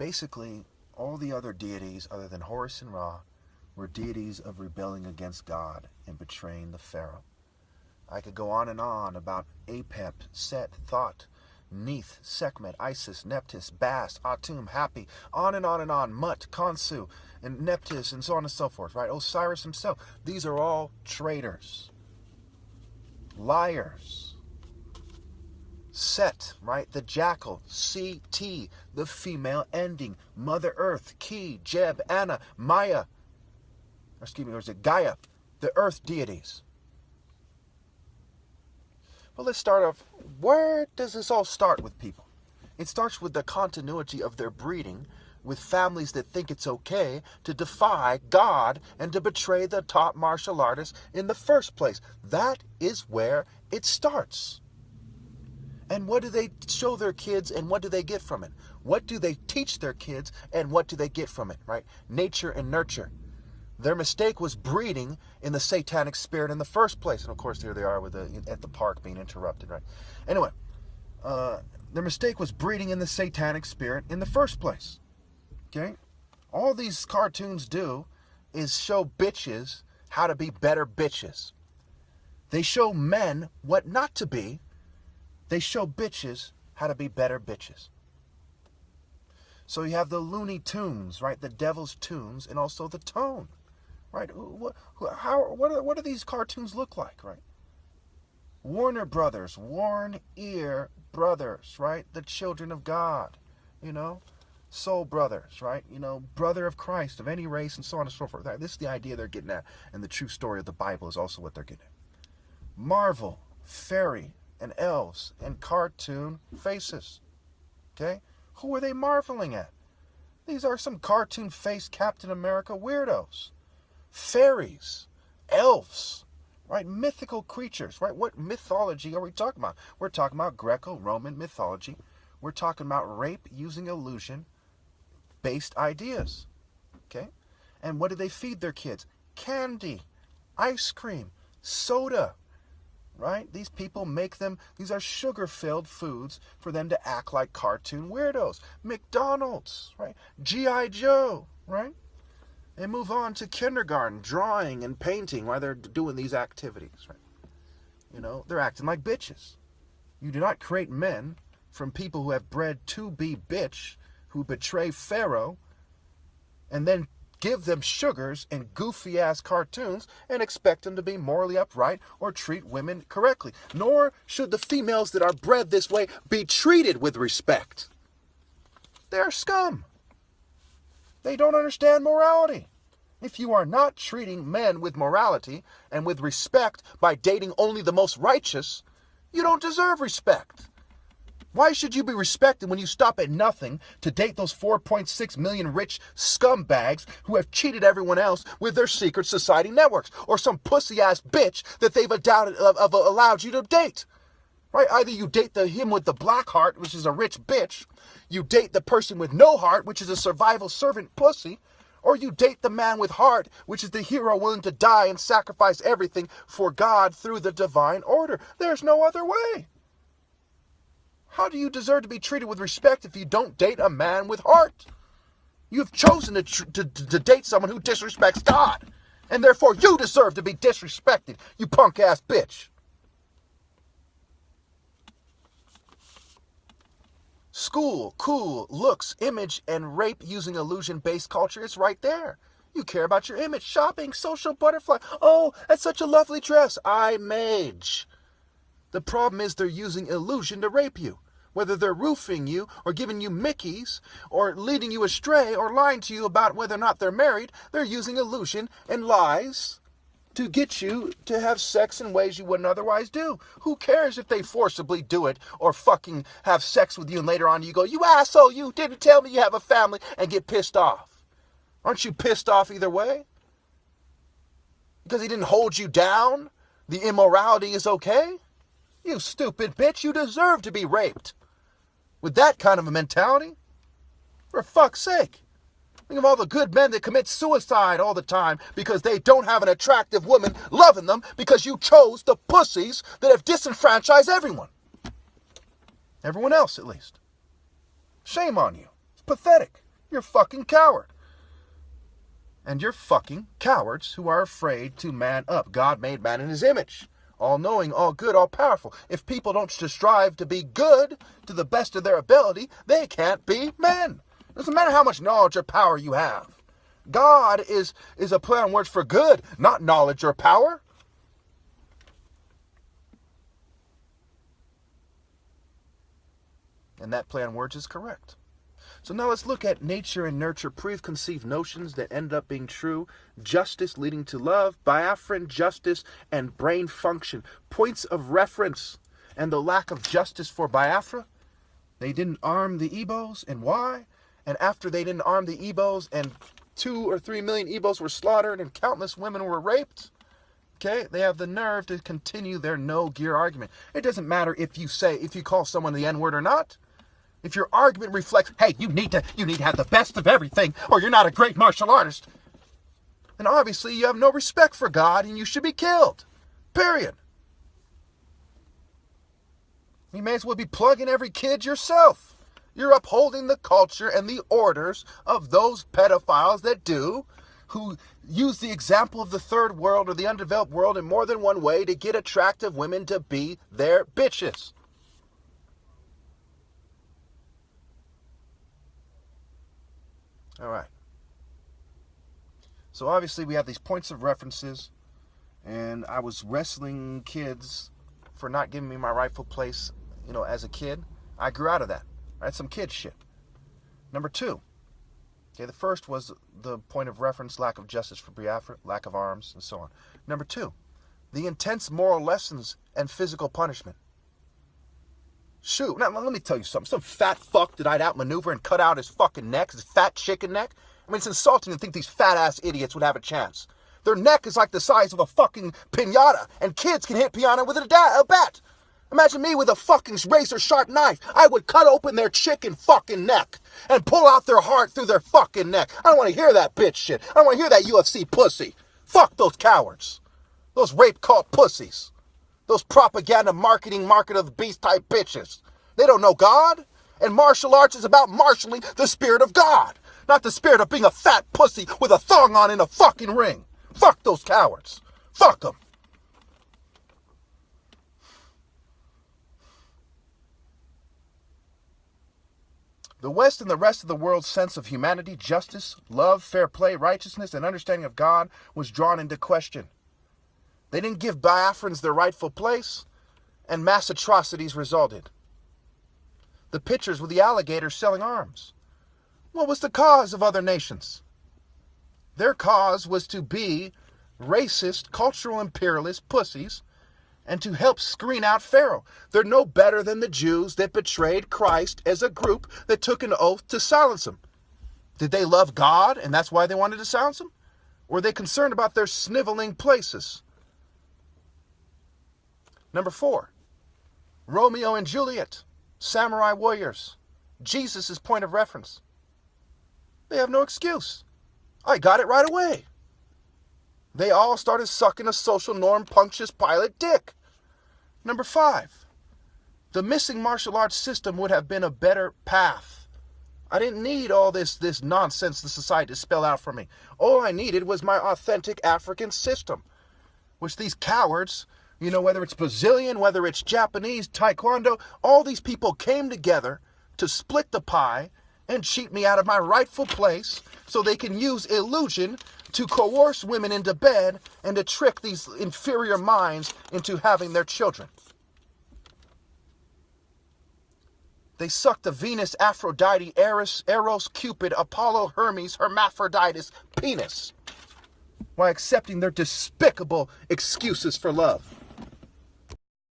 Basically, all the other deities other than Horus and Ra were deities of rebelling against God and betraying the pharaoh. I could go on and on about Apep, Set, Thought, Neith, Sekhmet, Isis, Nephthys, Bast, Atum, Happy, on and on and on, Mut, Khonsu, and Nephthys, and so on and so forth, right? Osiris himself. These are all traitors, liars. Set, right? The jackal, CT, the female ending, Mother Earth, Ki, Jeb, Anna, Maya, or is it Gaia, the earth deities. Well, let's start off, where does this all start with people? It starts with the continuity of their breeding, with families that think it's okay to defy God and to betray the top martial artists in the first place. That is where it starts. And what do they show their kids, and what do they get from it? What do they teach their kids, and what do they get from it, right? Nature and nurture. Their mistake was breeding in the satanic spirit in the first place. And of course, here they are with at the park being interrupted, right? Anyway, their mistake was breeding in the satanic spirit in the first place. Okay? All these cartoons do is show bitches how to be better bitches. They show men what not to be. They show bitches how to be better bitches. So you have the Looney Tunes, right? The Devil's Tunes, and also the Tone. Right? What do these cartoons look like, right? Warner Brothers, Warn Ear Brothers, right? The children of God, Soul Brothers, right? Brother of Christ, of any race, and so on and so forth. This is the idea they're getting at, and the true story of the Bible is also what they're getting at. Marvel, fairy, and elves, and cartoon faces. Okay? Who are they marveling at? These are some cartoon-faced Captain America weirdos. Fairies, elves, right? Mythical creatures, right? What mythology are we talking about? We're talking about Greco-Roman mythology. We're talking about rape using illusion-based ideas, okay? And what do they feed their kids? Candy, ice cream, soda, right? These people make them, these are sugar-filled foods for them to act like cartoon weirdos. McDonald's, right? G.I. Joe, right? They move on to kindergarten, drawing and painting while they're doing these activities, right? They're acting like bitches. You do not create men from people who have bred to be bitch, who betray Pharaoh, and then give them sugars and goofy-ass cartoons and expect them to be morally upright or treat women correctly. Nor should the females that are bred this way be treated with respect. They're scum. They don't understand morality. If you are not treating men with morality and with respect by dating only the most righteous, you don't deserve respect. Why should you be respected when you stop at nothing to date those 4.6 million rich scumbags who have cheated everyone else with their secret society networks, or some pussy-ass bitch that they've allowed you to date? Right? Either you date him with the black heart, which is a rich bitch, you date the person with no heart, which is a survival servant pussy, or you date the man with heart, which is the hero willing to die and sacrifice everything for God through the divine order. There's no other way. How do you deserve to be treated with respect if you don't date a man with heart? You've chosen to date someone who disrespects God, and therefore you deserve to be disrespected, you punk-ass bitch. School, cool, looks, image, and rape using illusion-based culture is right there. You care about your image. Shopping, social butterfly. Oh, that's such a lovely dress. I mage. The problem is they're using illusion to rape you. Whether they're roofing you or giving you Mickeys or leading you astray or lying to you about whether or not they're married, they're using illusion and lies to get you to have sex in ways you wouldn't otherwise do. Who cares if they forcibly do it or fucking have sex with you and later on you go, you asshole, you didn't tell me you have a family, and get pissed off? Aren't you pissed off either way? Because he didn't hold you down? The immorality is okay? You stupid bitch, you deserve to be raped. With that kind of a mentality? For fuck's sake. Think of all the good men that commit suicide all the time because they don't have an attractive woman loving them because you chose the pussies that have disenfranchised everyone. Everyone else, at least. Shame on you. It's pathetic. You're a fucking coward. And you're fucking cowards who are afraid to man up. God made man in his image. All-knowing, all-good, all-powerful. If people don't just strive to be good to the best of their ability, they can't be men. Doesn't matter how much knowledge or power you have. God is a play on words for good, not knowledge or power. And that play on words is correct. So now let's look at nature and nurture, preconceived notions that end up being true. Justice leading to love, Biafran justice, and brain function. Points of reference and the lack of justice for Biafra. They didn't arm the Igbos, and why? And after they didn't arm the Igbos, and 2 or 3 million Igbos were slaughtered and countless women were raped, okay, they have the nerve to continue their no-gear argument. It doesn't matter if you call someone the N-word or not. If your argument reflects, hey, you need to have the best of everything, or you're not a great martial artist, then obviously you have no respect for God and you should be killed. Period. You may as well be plugging every kid yourself. You're upholding the culture and the orders of those pedophiles who use the example of the third world or the undeveloped world in more than one way to get attractive women to be their bitches. All right. So obviously we have these points of references, and I was wrestling kids for not giving me my rightful place, as a kid. I grew out of that. I had some kid shit. Number 2. Okay, the first was the point of reference, lack of justice for Biafra, lack of arms, and so on. Number 2, the intense moral lessons and physical punishment. Shoot, now let me tell you something. Some fat fuck that I'd outmaneuver and cut out his fucking neck, his fat chicken neck. I mean, it's insulting to think these fat-ass idiots would have a chance. Their neck is like the size of a fucking piñata, and kids can hit piñata with a bat. Imagine me with a fucking razor-sharp knife. I would cut open their chicken fucking neck and pull out their heart through their fucking neck. I don't want to hear that bitch shit. I don't want to hear that UFC pussy. Fuck those cowards. Those rape-cult pussies. Those propaganda market of the beast type bitches. They don't know God. And martial arts is about marshalling the spirit of God. Not the spirit of being a fat pussy with a thong on in a fucking ring. Fuck those cowards. Fuck them. The West and the rest of the world's sense of humanity, justice, love, fair play, righteousness, and understanding of God was drawn into question. They didn't give Biafrans their rightful place, and mass atrocities resulted. The pictures with the alligators selling arms. What was the cause of other nations? Their cause was to be racist, cultural imperialist pussies and to help screen out Pharaoh. They're no better than the Jews that betrayed Christ as a group that took an oath to silence him. Did they love God and that's why they wanted to silence him? Or were they concerned about their sniveling places? Number 4, Romeo and Juliet, samurai warriors, Jesus' point of reference. They have no excuse. I got it right away. They all started sucking a social norm Pontius Pilate dick. Number 5, the missing martial arts system would have been a better path. I didn't need all this nonsense the society to spell out for me. All I needed was my authentic African system, which these cowards, whether it's Brazilian, whether it's Japanese, Taekwondo, all these people came together to split the pie and cheat me out of my rightful place so they can use illusion to coerce women into bed and to trick these inferior minds into having their children. They sucked the Venus, Aphrodite, Eros, Cupid, Apollo, Hermes, Hermaphroditus penis while accepting their despicable excuses for love.